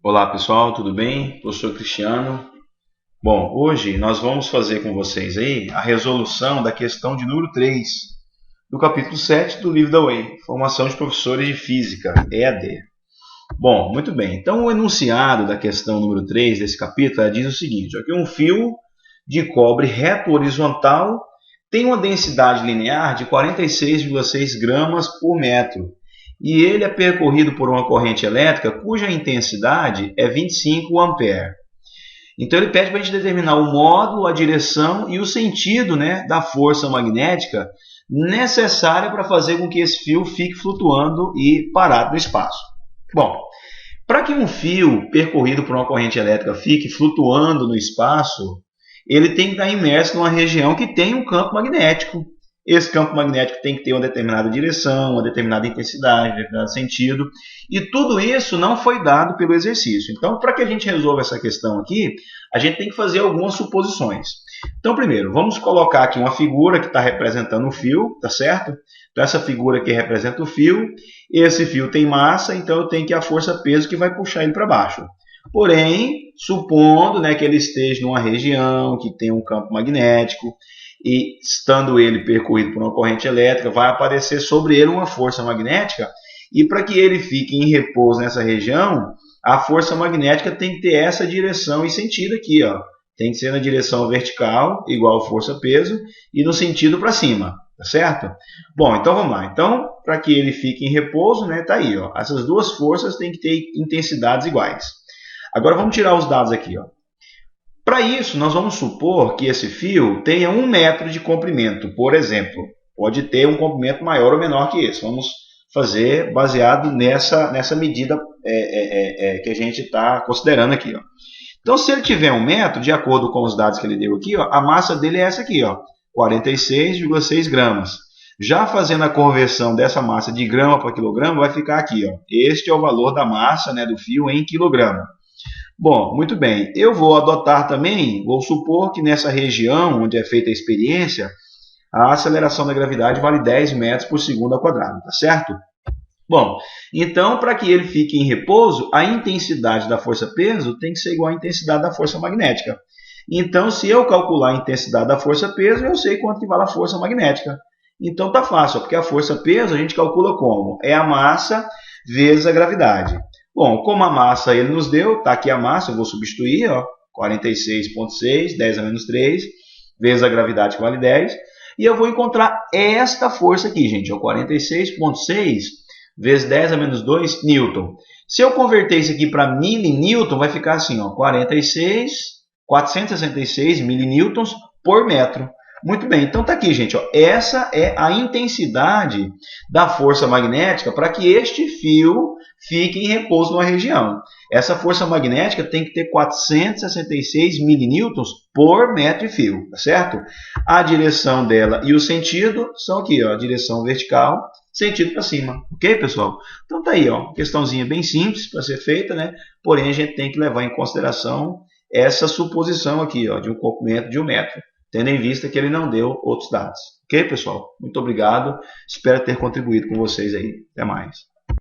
Olá pessoal, tudo bem? Professor Cristiano. Bom, hoje nós vamos fazer com vocês aí a resolução da questão de número 3 do capítulo 7 do livro da UEM, Formação de Professores de Física, EAD. Bom, muito bem. Então o enunciado da questão número 3 desse capítulo diz o seguinte: ó, que um fio de cobre reto horizontal tem uma densidade linear de 46,6 gramas por metro. E ele é percorrido por uma corrente elétrica cuja intensidade é 25 ampere. Então ele pede para a gente determinar o módulo, a direção e o sentido, né, da força magnética necessária para fazer com que esse fio fique flutuando e parado no espaço. Bom, para que um fio percorrido por uma corrente elétrica fique flutuando no espaço, ele tem que estar imerso numa região que tem um campo magnético. Esse campo magnético tem que ter uma determinada direção, uma determinada intensidade, um determinado sentido. E tudo isso não foi dado pelo exercício. Então, para que a gente resolva essa questão aqui, a gente tem que fazer algumas suposições. Então, primeiro, vamos colocar aqui uma figura que está representando o fio, tá certo? Então, essa figura aqui representa o fio. Esse fio tem massa, então eu tenho que a força-peso que vai puxar ele para baixo. Porém, supondo, né, que ele esteja numa região que tem um campo magnético, e estando ele percorrido por uma corrente elétrica, vai aparecer sobre ele uma força magnética, e para que ele fique em repouso nessa região, a força magnética tem que ter essa direção e sentido aqui, ó. Tem que ser na direção vertical, igual força-peso, e no sentido para cima, tá certo? Bom, então vamos lá. Então, para que ele fique em repouso, né, tá aí, ó. Essas duas forças têm que ter intensidades iguais. Agora vamos tirar os dados aqui, ó. Para isso, nós vamos supor que esse fio tenha 1 metro de comprimento, por exemplo. Pode ter um comprimento maior ou menor que esse. Vamos fazer baseado nessa medida que a gente está considerando aqui, ó. Então, se ele tiver 1 metro, de acordo com os dados que ele deu aqui, ó, a massa dele é essa aqui, 46,6 gramas. Já fazendo a conversão dessa massa de grama para quilograma, vai ficar aqui, ó. Este é o valor da massa, né, do fio em quilograma. Bom, muito bem. Eu vou adotar também, vou supor que nessa região onde é feita a experiência, a aceleração da gravidade vale 10 metros por segundo ao quadrado, tá certo? Bom, então para que ele fique em repouso, a intensidade da força-peso tem que ser igual à intensidade da força magnética. Então, se eu calcular a intensidade da força-peso, eu sei quanto que vale a força magnética. Então tá fácil, porque a força-peso a gente calcula como? É a massa vezes a gravidade. Bom, como a massa ele nos deu, está aqui a massa, eu vou substituir, 46,6, 10 a menos 3, vezes a gravidade que vale 10, e eu vou encontrar esta força aqui, gente, 46,6 vezes 10 a menos 2 newton. Se eu converter isso aqui para milinewton, vai ficar assim, 466 milinewtons por metro. Muito bem, então está aqui, gente, essa é a intensidade da força magnética para que este fio fique em repouso numa região. Essa força magnética tem que ter 466 milinewtons por metro de fio, tá certo? A direção dela e o sentido são aqui, a direção vertical, sentido para cima, ok, pessoal? Então tá aí, questãozinha bem simples para ser feita, né? Porém a gente tem que levar em consideração essa suposição aqui, de um comprimento de 1 metro. Tendo em vista que ele não deu outros dados. Ok, pessoal? Muito obrigado. Espero ter contribuído com vocês aí. Até mais.